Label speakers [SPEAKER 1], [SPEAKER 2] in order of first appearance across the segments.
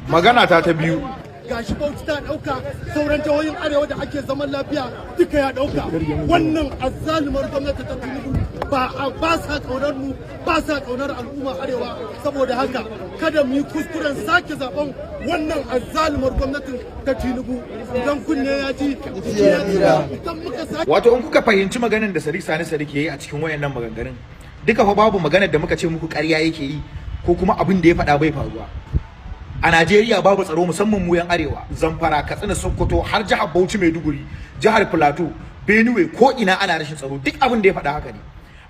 [SPEAKER 1] magana ta biyu
[SPEAKER 2] gashi Bauchi ta dauka sauran jihohin arewa da ake zaman lafiya duka ya dauka wannan azzalumar gwamnati ta Tinubu ba sa kaunar mu ba sa kaunar al'umma arewa saboda haka kada mu yi kuskuren sake zaben wannan azzalumar gwamnatin ta Tinubu idan kunne ya ji idan muka sake
[SPEAKER 1] wato in kuka fahimci maganar da Sadiq Sani Sadiq yayi a cikin wayannan maganganun duka fa babu maganar da muka ce muku ƙarya yake yi ko kuma abin da ya faɗa bai faruwa. A Najeriya babu tsaro musamman mu yan arewa, Zamfara, Katsina, Sokoto har jihar Bauchi, Maiduguri, jihar Plateau, Benue ko ina ana rashin tsaro duk abin da ya faɗa haka ne.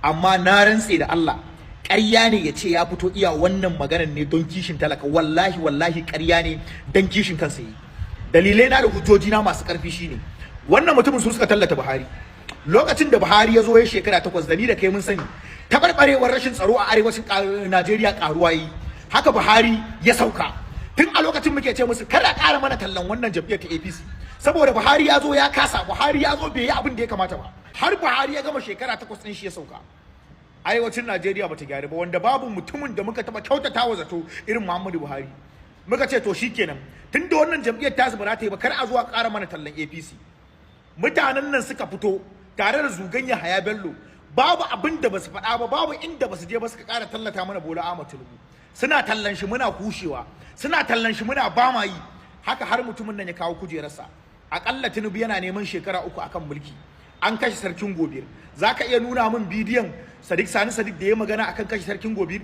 [SPEAKER 1] Amma na rantse da Allah ƙarya ne ya ce ya fito iya wannan maganar ne don kishin talaka, wallahi ƙarya ne don kishin kansa yi. Dalilai na da hujjoji na masu ƙarfi shine wannan mutumin su suka tallata Buhari. Lokacin da Buhari ya zo ya shekara 8 da ni da kai mun sani tabarbarewar rashin tsaro a arewacin Najeriya karuwa yi. Haka Buhari ya sauka. Tun a lokacin muke ce musu kada ƙara mana tallan wannan jam'iyyar ta APC saboda Buhari ya zo ya kasa, Buhari ya zo bai yi abin da ya kamata ba, har Buhari ya gama shekara 8 ɗin shi ya sauka. Arewacin Najeriya bata gyara ba, wanda babu mutumin da muka taba kyautatawa zato irin Muhammadu Buhari. Muka ce to shikenan tunda wannan jam'iyyar ta ba ta yi ba kar a zo a ƙara mana tallan APC. Mutanen nan suka fito tare da Zuganya Haya Bello, babu abin da basu faɗa ba, babu inda basu je ba suka ƙara tallata mana Bola Ahmed Tinubu. Suna tallan shi muna kushewa, suna tallan shi muna ba ma yi. Haka har mutumin nan ya kawo kujerarsa. Akalla Tinubu yana neman shekara 3 akan mulki. An kashe sarkin Gobir. Zaka iya nuna min bidiyon Sadiq Sani Sadiq da ya magana akan kashe sarkin Gobir?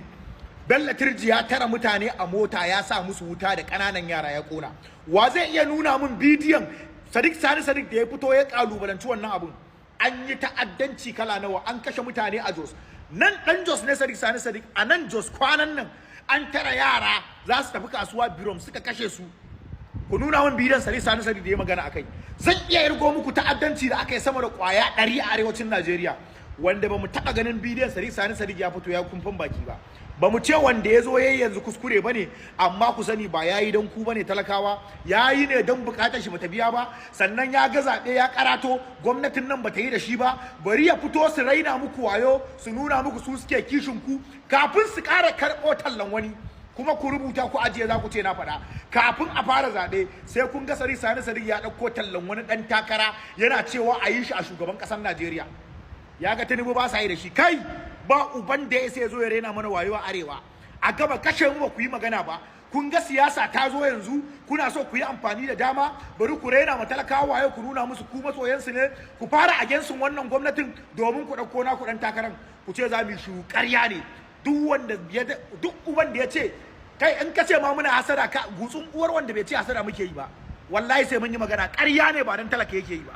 [SPEAKER 1] Bello Turji ya tara mutane a mota ya sa musu wuta da ƙananan yara ya kona. Wa zai iya nuna min bidiyon Sadiq Sani Sadiq da ya fito ya kalubalanci wannan abun? An yi ta'addanci kala nawa, an kashe mutane a Jos. Nan dan Jos ne Sadiq Sani Sadiq, a nan Jos kwanan nan an tara yara za su tafi kasuwa Birom suka kashe su. Ku nuna min bidiyon Sadiq Sani Sadiq da ya magana akai. Zan iya yargo muku ta'addanci da aka yi sama da kwaya 100 a arewacin Najeriya wanda bamu taɓa ganin bidiyon Sadiq Sani Sadiq ya fito ya kumfan baki ba. Bamu ce wanda ya zo yayi yanzu kuskure bane, amma ku sani ba yayi dan ku bane talakawa, yayi ne dan bukatar shi bata biya ba, sannan ya ga zabe ya karato gwamnatin nan bata yi da shi ba, bari ya fito su raina muku wayo su nuna muku su suke kishin ku kafin su ƙara karɓo tallan wani. Kuma ku rubuta ku ajiye za ku ce na faɗa kafin a fara zaɓe sai kun ga Sadiq Sani Sadiq ya ɗauko tallan wani ɗan takara yana cewa a yi shi a shugaban ƙasar Najeriya. Ya ga Tinubu ba sa yi da shi, kai ba uban da ya sai zo ya rena mana wayo a arewa a gaba kashe mu ba ku yi magana ba. Kun ga siyasa ta zo yanzu kuna so ku yi amfani da dama, bari ku rena ma talakawa wayo ku nuna musu ku masoyansu ne, ku fara agensin wannan gwamnatin domin ku ɗauko na ku ɗan takaran ku ce za mu yi shi. ƙarya ne. Duk uban da ya ce kai in ka ce ma muna hasada ka gutsun uwar wanda bai ce hasada muke yi ba, wallahi sai mun yi magana. Ƙarya ne ba dan talaka yake yi ba.